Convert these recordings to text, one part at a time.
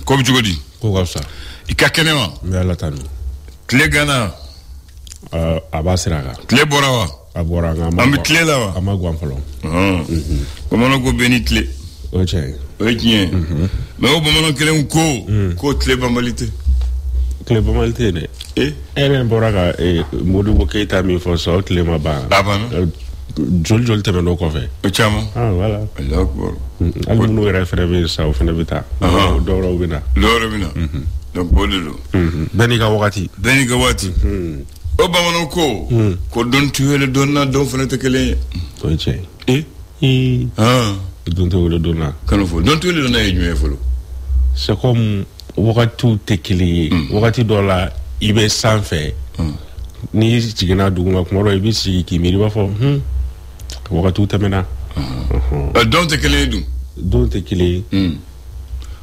Comme tu dis. Pourquoi ça? Il y a quelqu'un. Mais à la tanu. Clé Ghana. Abasiraga. Clé Borawa. Aboraga. Ami clé là. Amaguamfalo. Comment on go béni clé? Ok. Ok. Mais au moment où clé un co clé bambalite. Clé bambalite ne. Ben Boraga Modibo Keita mi fo so clé maba. Baba no. Jol temeno ko fe. Chamo. Voilà. Allah akbar. Almunu refere sa o fena bita. Doro bina. Donc bolelo. Beniga wati. O bamano ko don tuele donna don fenete kele. Ok. Don tuele donna. Kanofo. Don tuele donna e jume folo. C'est comme wakati tekili. Wakati dola ibe sanfɛ. Ni jigina duguma kuma dɔ i bɛ sigi k'i miiri i b'a fɔ wagatiw tɛmɛna. Don tɛ kelen ye dun. Don tɛ kelen ye.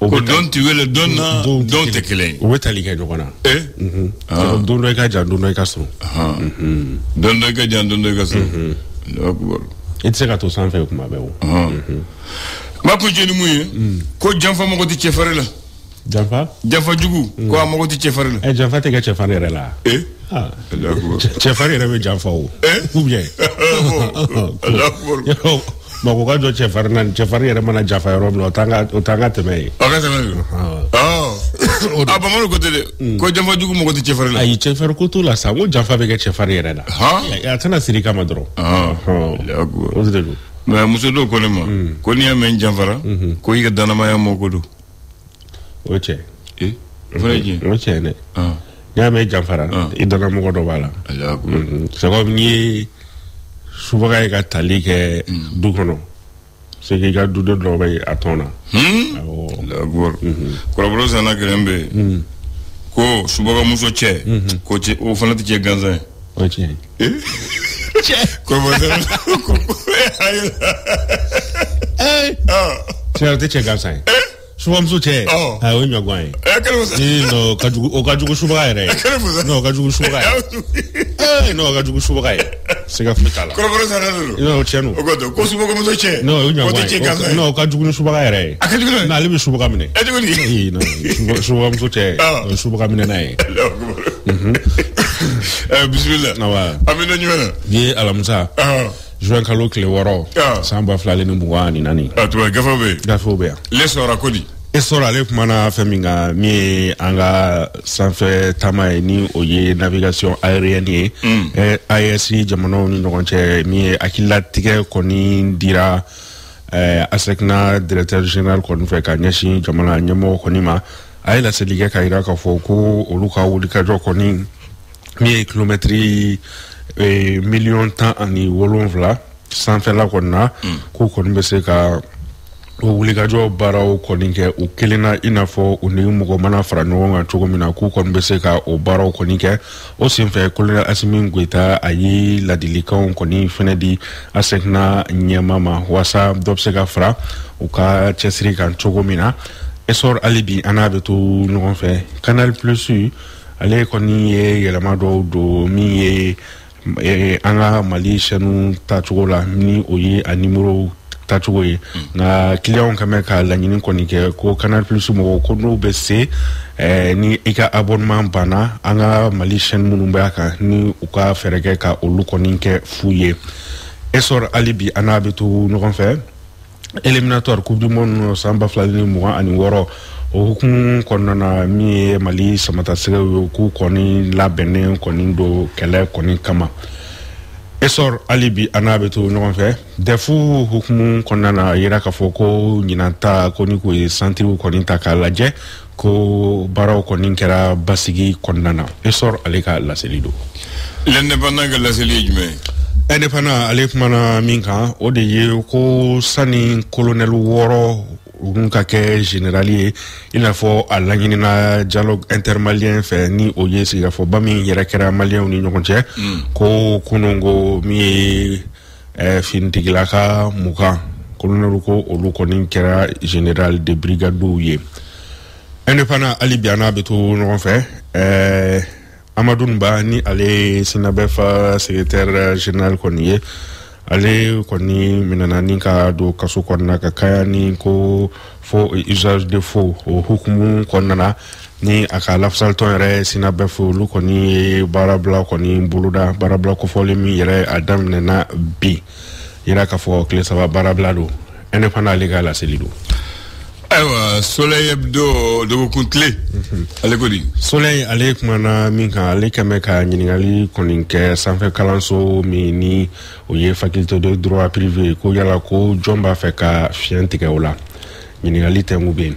Ko don ti wele don na don tɛ kelen ye. O bɛ tali kɛ ɲɔgɔn na. Don dɔ i ka jan don dɔ i ka sɔn. Don dɔ i ka jan don dɔ i ka sɔn. I tɛ se ka to sanfɛ kuma bɛɛ o. N b'a kun jeni mun ye ko janfa mago tɛ cɛfarin la. Janfa? Janfa jugu ko a mago tɛ cɛfarin la. Janfa tɛ kɛ cɛfarin yɛrɛ la. Cɛfarin yɛrɛ bɛ janfa o. Ou bien. Mako ka jɔ cɛfarin na cɛfarin yɛrɛ mana janfa yɔrɔ min na o t'an ka tɛmɛ ye. O ka tɛmɛ ye. A bamanan ko tɛ dɛ. Ko janfa jugu mago tɛ cɛfarin la. Ayi cɛfarin ko t'o la sa n ko janfa bɛ kɛ cɛfarin yɛrɛ la. A tɛna siri kama dɔrɔn. O de don. Mais muso dɔw ko ne ma ko n'i y'a mɛn janfara ko i ka danamaya mɔ ko don. O cɛ. O fana ye tiɲɛ. O cɛ dɛ. N'i y'a mɛn janfara i danamɔgɔ dɔ b'a la. C'est comme n'i ye subaga ye ka tali kɛ du kɔnɔ c'est que i ka duden dɔ bɛ a tɔn na. Kɔrɔbɔrɔ sanna kelen bɛ yen ko subagamuso cɛ ko o fana tɛ cɛ gansan ye. O tiɲɛ. Kɔrɔbɔrɔ sanna Tiɲɛ o tɛ cɛ gansan ye. Subamuso cɛ o ye ɲɔgɔn ye. Non o ka jugu subaga yɛrɛ ye. Non o ka jugu subaga ye. Non o ka jugu subaga ye. Siga foyi t'a la. Kɔrɔbɔrɔ sanna de don. Non o tiɲɛ don. O ko don ko subagamuso cɛ. Non o ye ɲɔgɔn ye. Non o ka jugu ni subaga yɛrɛ ye. A ka jugu n'a ale bɛ subaga minɛ. E jugu ni. Non subamuso cɛ o ye subaga minɛ n'a ye. Bisimila. An bɛ dɔn jumɛn na. Bi ye alamisa. Juin kalo tile 6 san 2024. Tuba gafew bɛ yen. Gafew bɛ yan. Le sɔrɔ ko di. E sɔrɔ ale kumana fɛn min kan min ye an ka sanfɛ taama ye ni o ye navigation aérienne ye. AES jamanaw ni ɲɔgɔn cɛ min ye hakililatigɛ kɔni dira ASECNA directeur général kɔni fɛ ka ɲɛsin jamana ɲɛmɔgɔ kɔni ma. A ye laseli kɛ ka jira k'a fɔ ko olu ka wulikajɔ kɔni min ye kilomɛtiri 1,17 sanfɛla kɔni na k'u kɔni bɛ se ka o wulikajɔ baaraw kɔni kɛ u kelen na i n'a fɔ u ni mɔgɔ mana fara ɲɔgɔn kan cogo min na k'u kɔni bɛ se ka o baaraw kɔni kɛ o senfɛ colonel Asimi Goita a ye ladilikanw kɔni fɛnɛ di ASECNA ɲɛmaa ma walasa dɔ bɛ se ka fara u ka cɛsiri kan cogo min na. Esor hali bi an n'a bɛ to ɲɔgɔn fɛ Canal Plus ale kɔni ye yɛlɛma dɔw don min ye an ka Mali chaîne tacogo la ni o ye a numéro tacogo ye nka client kan bɛ ka laɲini kɔni kɛ ko Canal Plus mɔgɔw ko n'u bɛ se ni i ka abonnement banna an ka Mali chaîne minnu bɛ a kan ni u ka fɛɛrɛ kɛ ka olu kɔni kɛ fu ye. Esor hali bi an n'a bɛ to ɲɔgɔn fɛ éliminatoire coupe du monde san 2026 o hukumu kɔnɔna na min ye Mali samatasɛgɛw ye k'u kɔni labɛnnen kɔni don kɛlɛ kɔni kama. Esor hali bi an n'a bɛ to ɲɔgɔn fɛ DEF hukumu kɔnɔna na a yira k'a fɔ ko ɲinan ta ko ni k'o ye santiriw kɔni ta k'a lajɛ ko baaraw kɔni kɛra basigi kɔnɔna na. Esor ale ka laseli don. L'indépendant ka laseli ye jumɛn ye? Indépendant ale kumana min kan o de ye ko sani colonel 6 olu ka kɛ général ye i n'a fɔ a laɲinina dialogue intermalien fɛ ni o ye sigikafɔba min yɛrɛ kɛra maliyɛnw ni ɲɔgɔn cɛ ko kunungo min ye finitigilaka 20 colonel ko olu kɔni kɛra général de brigade ye. Indépendant hali bi an n'a bɛ to ɲɔgɔn fɛ Amadou Nba ni ale Sinabɛfa secrétaire général kɔni ye ale kɔni minana ni ka do kaso kɔnɔna ka kaya ni ko fo usage de faux o hukumu kɔnɔna ni a ka lafasalitɔn yɛrɛ sina bɛɛ fo olu kɔni ye baarabila kɔni boloda baarabila kofɔli min yɛrɛ a daminɛna bi yira k'a fɔ tile saba baarabila don indépendant ale ka laseli don. Ayiwa Soleil Hebdo dɔgɔkun tile ale ko di. Soleil ale kumana min kan ale kɛmɛ ka ɲininkali kɔni kɛ sanfɛ kalanso min ni o ye faculté de droit privé ko yala ko jɔn b'a fɛ ka fiɲɛ tigɛ o la ɲininkali tɛngu bɛ yen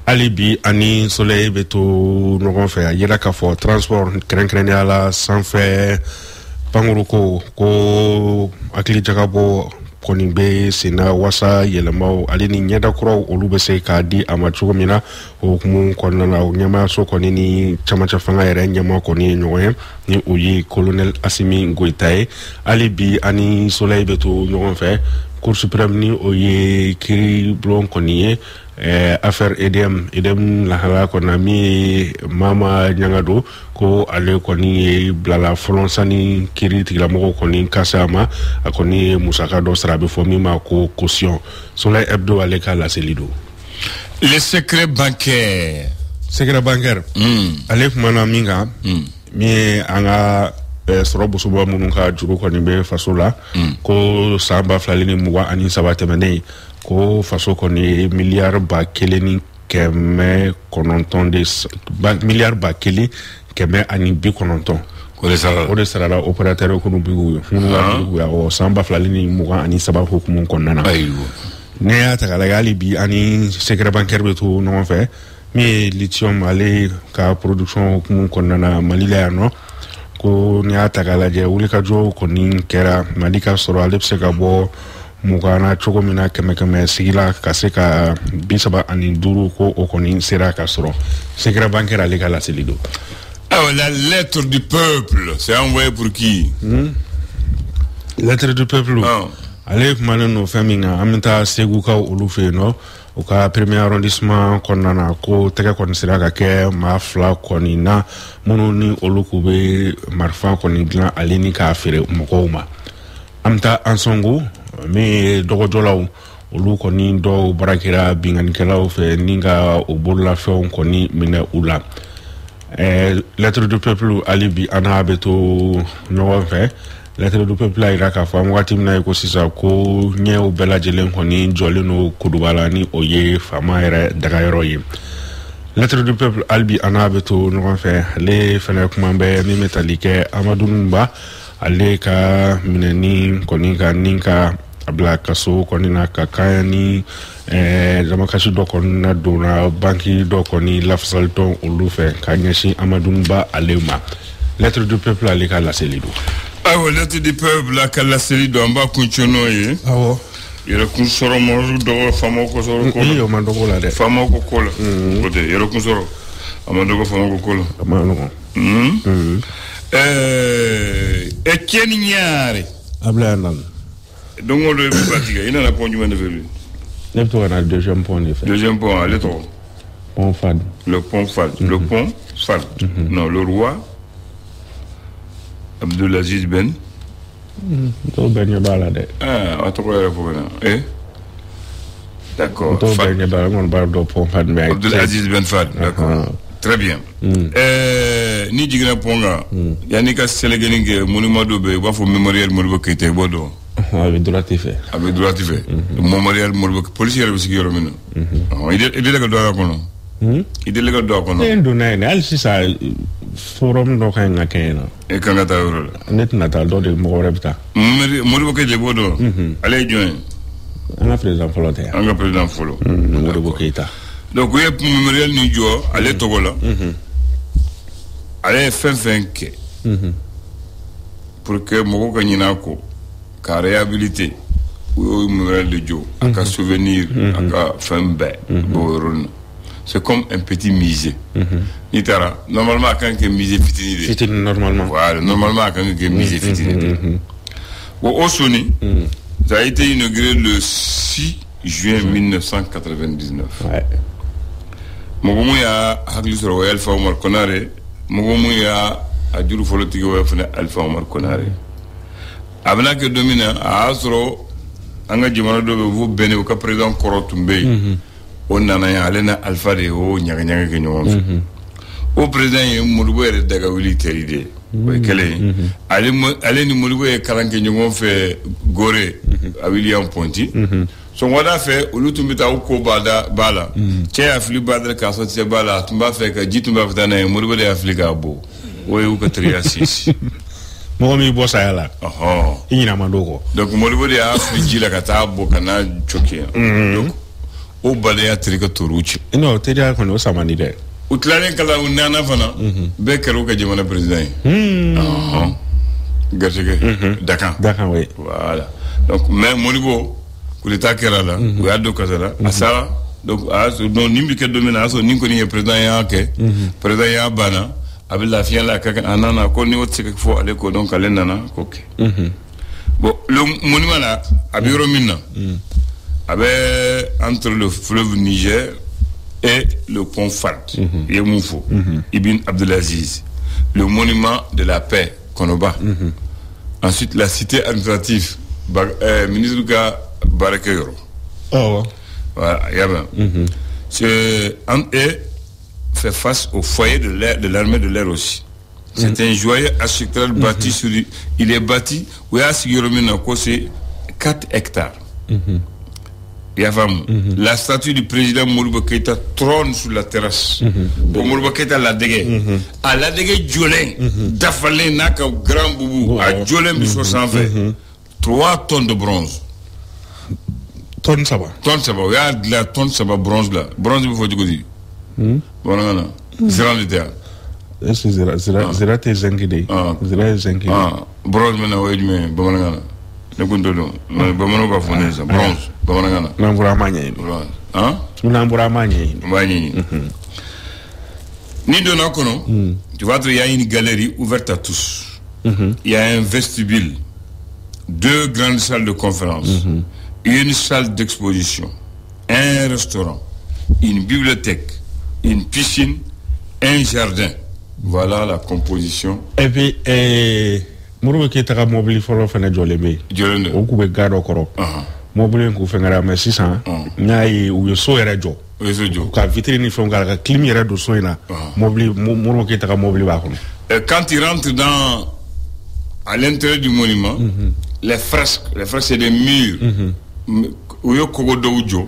hali bi ani Soleil bɛ to ɲɔgɔn fɛ a yira k'a fɔ transport kɛrɛnkɛrɛnnenya la sanfɛ pankuruko ko hakili jagabɔ kɔni bɛ senna wasa yɛlɛmaw ale ni ɲɛdakuraw olu bɛ se k'a di a ma cogo min na o hukumu kɔnɔna na o ɲɛmaayaso kɔni ni camancɛ fanga yɛrɛ ɲɛmaa kɔni ye ɲɔgɔn ye ni o ye colonel Asimi Goita ye hali bi ani Soleil bɛ to ɲɔgɔn fɛ Cour suprême ni o ye kiiribulon kɔni ye affaire EDM lahala kɔnɔ min ye Mama Ɲangado ko ale kɔni ye bilala fɔlɔ sani kiiri tigilamɔgɔw kɔni ka se a ma a kɔni ye musaka dɔ sara a bɛ fɔ min ma ko caution Soleil Hebdo ale ka laseli don. Le secret bancaire. Secret bancaire. Ale kumana min kan min ye an ka sɔrɔ busuba minnu ka juru kɔni bɛ faso la ko san 2023 tɛmɛnen ko faso kɔni miliyari 1,900 de miliyari 1,900 o de sarala opérateur kunu bigu o san 2023 hukumu kɔnɔna na ne y'a ta k'a lajɛ hali bi ani secret bancaire bɛ to ɲɔgɔn fɛ min ye lithium ale ka production hukumu kɔnɔna na Mali la yan nɔ ko ni y'a ta k'a lajɛ wulikajɔ kɔni kɛra Mali ka sɔrɔ ale bɛ se ka bɔ mugana cogo min na kɛmɛ sigila ka se ka 35 ko o kɔni sera ka sɔrɔ secret bancaire ale ka laseli don. Alors la lettre du peuple c'est envoyé pour qui? Lettre du peuple ale kumanen no fɛn min kan an bɛ taa segukaw olu fɛ yen nɔ u ka premier arrondissement kɔnɔna na ko tɛgɛ kɔni sera ka kɛ maa 2 kɔni na minnu ni olu k'u bɛ marifa kɔni dilan ale ni k'a feere mɔgɔw ma an bɛ taa Ansongo min ye dɔgɔjɔlaw olu kɔni dɔw baara kɛra binganikɛlaw fɛ ni ka o bololafɛnw kɔni minɛ u la lettre du peuple hali bi an n'a bɛ to ɲɔgɔn fɛ lettre du peuple a yira k'a fɔ an wagati min na ye ko sisan ko ɲɛw bɛɛ lajɛlen kɔni jɔlen no Koduba la ni o ye faama yɛrɛ dagayɔrɔ ye lettre du peuple hali bi an n'a bɛ to ɲɔgɔn fɛ ale fɛnɛ kuma bɛ min bɛ tali kɛ Amadu Numba ale ka minɛni kɔni ka ni ka a bila kaso kɔni na ka kaya ni damakasi dɔ kɔni na donna banki dɔ kɔni lafasalitɔn olu fɛ ka ɲɛsin Amadu Numba ale ma lettre du peuple ale ka laseli don. Awo lettre du peuple la ka laseli don an b'a kuncɛ n'o ye. Awɔ. Yɛrɛkun sɔrɔ mɔriw dɔgɔ faamaw ko sɔrɔ ko la. o ma dɔgɔ la dɛ. Faamaw ko ko la. O tɛ yɛrɛkun sɔrɔ a ma dɔgɔ faamaw ko ko la. A ma nɔgɔn. Etienne Ɲare. Abla yan nana. Donc on doit pratiquer. Il nana pont jumɛn de fɛ lui? Ne bɛ to ka na deuxième pont de fɛ. Deuxième pont ale tɔgɔ. Pont Fad. Le pont Fad. Le pont Fad. Non, le roi Abdulaziz Ben. To bɛɛ ɲɛ b'a la dɛ. A tɔgɔ yɛrɛ fɔ na. D'accord. To bɛɛ ɲɛ b'a la, n kɔni b'a dɔn pont Fad mais Abdulaziz Ben Fad. D'accord. Très bien. Ni jiginna pont kan yanni ka sɛlɛgɛni kɛ monument dɔ bɛ yen u b'a fɔ mémorial Modibo Keyita i b'o dɔn. A bɛ droite fɛ. A bɛ droite fɛ. Mémorial Modibo polisi yɛrɛ bɛ sigi yɔrɔ min na. I delila ka don a kɔnɔ. I delila ka don a kɔnɔ. Ne donna yen hali sisan forum dɔ ka ɲi ka kɛ yen nɔ. E kan ka taa yɔrɔ la. Ne tɛna taa dɔ de mɔgɔ wɛrɛ bɛ taa. Modibo Keyita i b'o dɔn. Ale ye jɔn ye? An ka président fɔlɔ tɛ. An ka président fɔlɔ. Modibo Keyita. Donc u ye mémorial ni jɔ ale tɔgɔ la. Ale ye fɛn fɛn kɛ pour que mɔgɔw ka ɲinɛ a kɔ ka réhabiliter u y'o mémorial de jɔ a ka souvenir a ka fɛn bɛɛ b'o yɔrɔ nin na. C'est comme un petit musée. N'i taara normalement a kan ka kɛ musée fitinin de. Fitinin normalement. Voilà, normalement a kan ka kɛ musée fitinin de. Bon o soni ça a été inauguré le 6 juin 1999. Ouais. Mɔgɔ mun y'a hakili sɔrɔ o ye Alpha Omar Konare. Mɔgɔ mun y'a a juru fɔlɔ tigi o ye fana Alpha Omar Konare. a bɛna kɛ don min na a y'a sɔrɔ an ka jamana dɔ bɛ fo Bɛnɛ o ka président kɔrɔ tun bɛ yen o nana yan ale na Alpha de y'o ɲagaɲaga kɛ ɲɔgɔn fɛ o président ye Modibo yɛrɛ Dagawuli teri de ye o ye kelen ye ale ni Modibo ye kalan kɛ ɲɔgɔn fɛ Gorée a William Ponty sɔgɔmada fɛ olu tun bɛ taa o ko b'a la cɛ y'a fili Badara k'a sɔrɔ cɛ b'a la a tun b'a fɛ ka ji tun b'a fɛ taa n'a ye Modibo de y'a fili k'a bɔ o ye u ka teriya sinsin mɔgɔ min bɔ saya la i ɲinɛ man d'o kɔ donc Modibo de y'a fili ji la ka taa bɔ ka n'a coki yan donc o baleya terikɛ tor'u cɛ non teriya kɔni o samani dɛ u tilalen kala u nana fana bɛɛ kɛra u ka jamana président ye garisɛgɛ Dakan oui voilà donc mais Modibo coup d'état kɛra la u y'a don kasa la a sara donc nin bɛ kɛ don min na a y'a sɔrɔ nin kɔni ye président y'a kɛ président y'a banna a bɛ lafiya la a nana ko ni o tɛ se ka fɔ ale ko donc ale nana k'o kɛ bon le monument là a bɛ yɔrɔ min na a bɛ entre le fleuve Niger et le pont Fard i ye mun fɔ Ibn Abdelaziz le monument de la paix Konoba ensuite la cité administrative ministre ka baarakɛ yɔrɔ voilà il y a bien c'est et fait face au foyer de l'armée de l'air aussi. C'est un joyeux architectural bâti sur... Il est bâti, où il y a c'est 4 hectares. Il y a la statue du président Modibo Keïta trône sur la terrasse. Pour Modibo Keïta la dégué. À la dégué Djolin, Dafalin, Naka, Grand Boubou, à Djolin, Bissot sans fait. 3 tonnes de bronze. Tonne ça va. Tonne ça va. Il y a de la tonne ça va bronze là. Bronze, il faut dire. Bon, Zira l'idée. Est-ce que Zira t'es zengide? Zira zengide. Bronze maintenant, oui, mais bon, ne compte pas. Bon, va fournir ça. Bronze, bon, n'embura manier. Hein? N'embura manier. Ni de Nakono, tu vois, il y a une galerie ouverte à tous. Il y a un vestibule, 2 grandes salles de conférence, une salle d'exposition, un restaurant, une bibliothèque, une piscine, un jardin. Voilà la composition. Et puis, Modibo Keïta mobile fɔlɔ fana jɔlen bɛ yen. O kun bɛ gado kɔrɔ. Mobile in kun fɛngɛra mais sisan n y'a ye u ye so yɛrɛ jɔ. U ye so jɔ. Ka vitrine ni fɛnw k'a la ka clim yɛrɛ don so in na. Modibo Keïta ka mobile b'a kɔnɔ. Quand il rentre à l'intérieur du monument, les fresques c'est des murs. U ye kogo dɔw jɔ.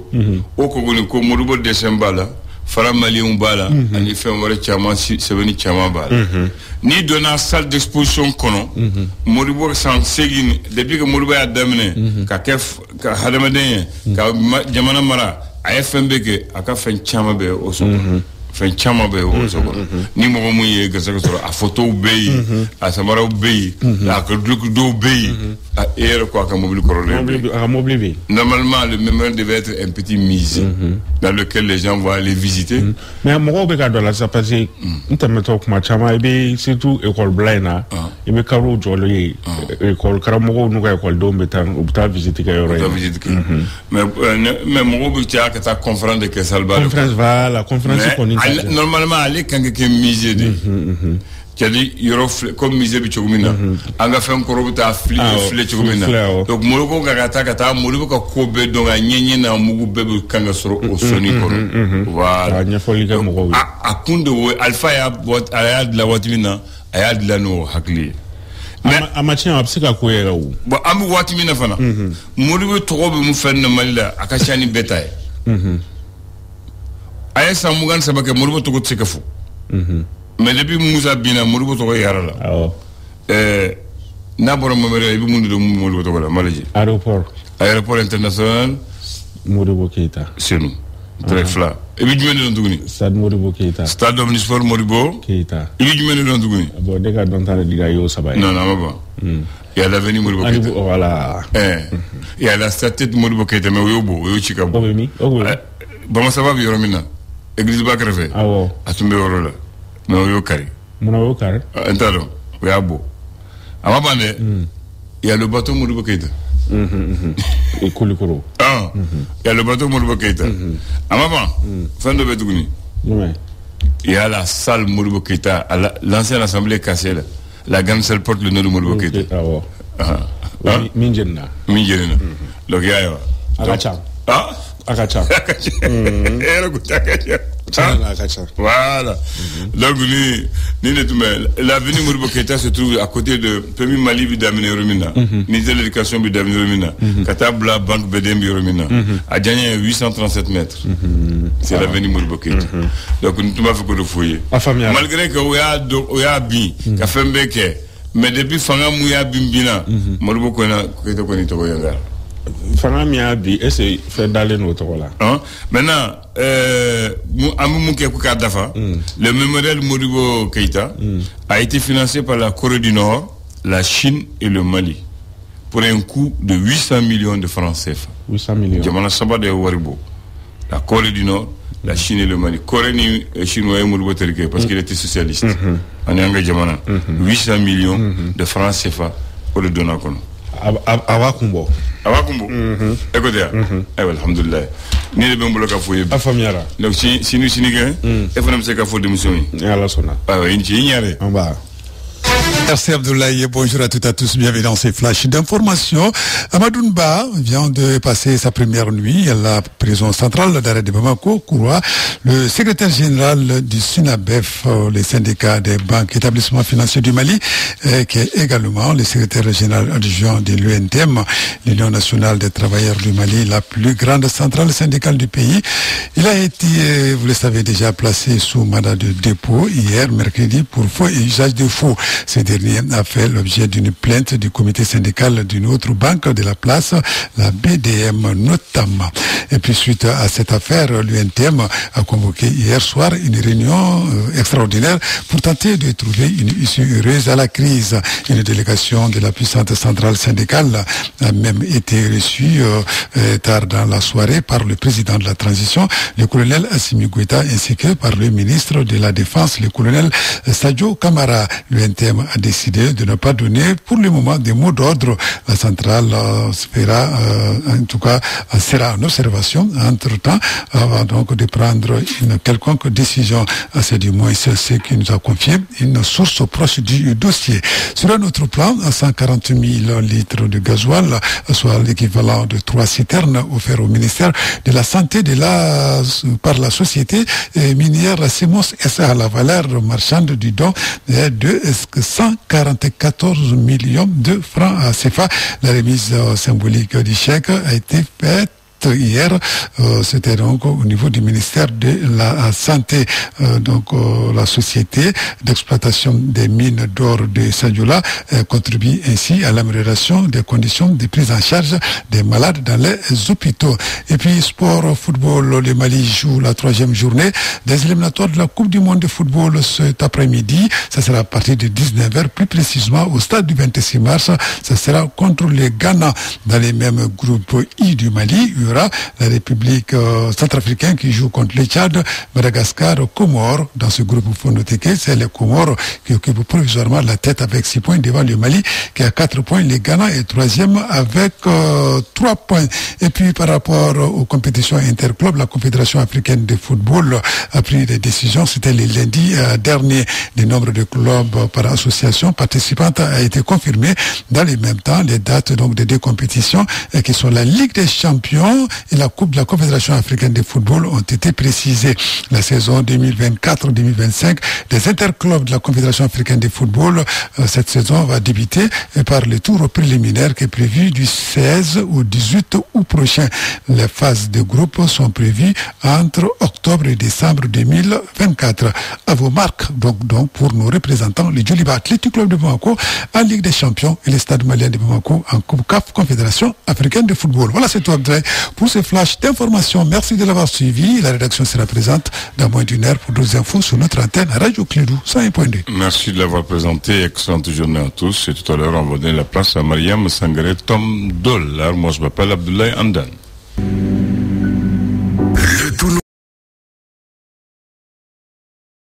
O kogo ni ko Modibo dessin b'a la. Fara malien b'a la ani fɛn wɛrɛ caman sɛbɛnni caman b'a la n'i donna salle d'exposition kɔnɔ Modibo san segin depuis que Modibo y'a daminɛ ka kɛ ka hadamaden ye ka jamana mara a ye fɛn bɛɛ kɛ a ka fɛn caman bɛ o so kɔnɔ fɛn caman bɛ o so kɔnɔ ni mɔgɔ mun ye garisɛgɛ sɔrɔ a photos bɛ yen a samaraw bɛ yen a ka dɔw bɛ yen e yɛrɛ ko a ka mobile kɔrɔlen bɛ yen normalement le mémorial devait être un petit musée dans lequel les gens vont aller visiter mais mɔgɔw bɛ ka dɔ la sisan parce que n tɛmɛtɔ kuma caman i bɛ surtout école bila in na i bɛ kariw jɔlen ye école karamɔgɔw n'u ka écoledenw bɛ taa u bɛ taa visite kɛ yɔrɔ ye mais mɔgɔw bɛ caya ka taa conférence de kɛ saliba de conférence kɔni normalement ale kan ka kɛ musée de c'est-à-dire yɔrɔ comme musée bɛ cogo min na an ka fɛn kɔrɔ bɛ taa filɛ cogo min na donc Modibo ka taa Modibo ka ko bɛɛ dɔn a ɲɛɲɛ n'a mugu bɛɛ bɛ kan ka sɔrɔ o sɔnni kɔrɔ voilà ɲɛfɔli kɛ mɔgɔw ye a kun de o Alpha y'a dilan waati min na a y'a dilan n'o hakili ye mais a ma tiɲɛ a bɛ se ka ko yɛrɛ o bon an bɛ waati min na fana Modibo tɔgɔ bɛ mun fɛn na Mali la a ka ca ni bɛɛ ta ye a ye san 23 kɛ Modibo tɔgɔ tɛ se ka fɔ mais depuis Musa binna Modibo tɔgɔ yara la n'a bɔra Mamari i bɛ mun de don Modibo tɔgɔ la Malaji aéroport international Modibo Keïta c'est nous très flat i bɛ jumɛn de don tuguni stade Modibo Keïta stade omnisport Modibo Keïta i bɛ jumɛn de don tuguni bon ne ka dɔn ta de diga y'o saba ye non ma ban il y a l'avenue Modibo Keïta voilà il y a la statue de Modibo Keïta mais o y'o bɔ o y'o ci ka bɔ Bamasaba bɛ yɔrɔ min na église ba kɛrɛfɛ a tun bɛ yɔrɔ la mais o y'o kari munna o y'o kari n t'a dɔn o y'a bɔ a ma ban dɛ il y a le bateau Modibo Keïta Kulikoro il y a le bateau Modibo Keïta a ma ban fɛn dɔ bɛ tuguni il y a la salle Modibo Keïta l'ancienne assemblée cassée là la grande salle porte le nom de Modibo Keïta Minjena. Donc, Akacha. Voilà. Donc, l'avenue Modibo Keïta se trouve à côté de Premier Mali Bidamine Romina, ministère de l'éducation Bidamine Romina, Katabla Banque BDM Romina, à Djanye 837 mètres. C'est l'avenue Modibo Keïta. Donc, nous m'avons fait que de fouiller. Malgré que y a bien, qu'a fait mbeke, mais depuis Fanga Mouya Bimbina, Modibo Keïta connaît Togoyangar. Fanamiabi, et c'est fait d'aller notre là. Maintenant, le mémorial Modibo Keïta a été financé par la Corée du Nord, la Chine et le Mali pour un coût de 800 millions de francs CFA. 800 millions. La Corée du Nord, la Chine et le Mali. Corée ni chinois et Modibo Terke parce qu'il était socialiste. En Yanga Djamana. 800 millions de francs CFA pour le donner. Awakumbo. Écoutez, alhamdulillah. Ni le bon bloc à fouiller. Afamiara. Donc si nous signifions, il faut nous faire fouiller de mission. La sona. Ah oui, il y a. Merci Abdoulaye, bonjour à toutes et à tous, bienvenue dans ces flashs d'information. Amadou Mba vient de passer sa première nuit à la prison centrale d'arrêt de Bamako, Kouroua. Le secrétaire général du SUNABEF, le syndicat des banques et établissements financiers du Mali, qui est également le secrétaire général adjoint de l'UNTM, l'Union nationale des travailleurs du Mali, la plus grande centrale syndicale du pays. Il a été, vous le savez déjà, placé sous mandat de dépôt hier, mercredi, pour faux et usage de faux. Ce dernier a fait l'objet d'une plainte du comité syndical d'une autre banque de la place, la BDM notamment. Et puis suite à cette affaire, l'UNTM a convoqué hier soir une réunion extraordinaire pour tenter de trouver une issue heureuse à la crise. Une délégation de la puissante centrale syndicale a même été reçue tard dans la soirée par le président de la transition, le colonel Assimi Goïta, ainsi que par le ministre de la Défense, le colonel Sadio Kamara. L'UNTM a décidé de ne pas donner pour le moment des mots d'ordre. La centrale sera en observation entre-temps avant donc de prendre une quelconque décision. C'est du moins ce qui nous a confié une source proche du dossier. Sur un autre plan, 140 000 litres de gasoil, soit l'équivalent de 3 citernes offerts au ministère de la Santé par la société minière Simos SA. La valeur marchande du don est de 144 millions de francs CFA. La remise symbolique du chèque a été faite hier, c'était donc au niveau du ministère de la Santé. La société d'exploitation des mines d'or de Sadiola contribue ainsi à l'amélioration des conditions de prise en charge des malades dans les hôpitaux. Et puis sport, football, le Mali joue la 3e journée des éliminatoires de la Coupe du Monde de football cet après-midi. Ça sera à partir de 19h, plus précisément au stade du 26 mars. Ça sera contre le Ghana. Dans les mêmes groupes I du Mali, la République centrafricaine qui joue contre le Tchad, Madagascar, Comores. Dans ce groupe phonotéqué, c'est les Comores qui occupent provisoirement la tête avec 6 points devant le Mali qui a 4 points. Le Ghana est 3e avec 3 points. Et puis par rapport aux compétitions interclubs, la Confédération africaine de football a pris des décisions. C'était le lundi dernier. Le nombre de clubs par association participante a été confirmé. Dans les mêmes temps, les dates donc des 2 compétitions qui sont la Ligue des champions et la Coupe de la Confédération africaine de football ont été précisées. La saison 2024-2025 des interclubs de la Confédération africaine de football, cette saison va débuter par le tour préliminaire qui est prévu du 16 au 18 août prochain. Les phases de groupe sont prévues entre octobre et décembre 2024. À vos marques, donc pour nos représentants, le Djoliba Athletic Club de Bamako en Ligue des Champions et le Stade malien de Bamako en Coupe CAF Confédération africaine de football. Voilà, c'est tout, Abdoulaye, pour ce flash d'information. Merci de l'avoir suivi. La rédaction sera présente dans moins d'une heure pour d'autres infos sur notre antenne Radio Clédou 101.2. Merci de l'avoir présenté. Excellente journée à tous. Et tout à l'heure, on va donner la place à Mariam Sangaré Tom Dollar. Moi, je m'appelle Abdoulaye Andan.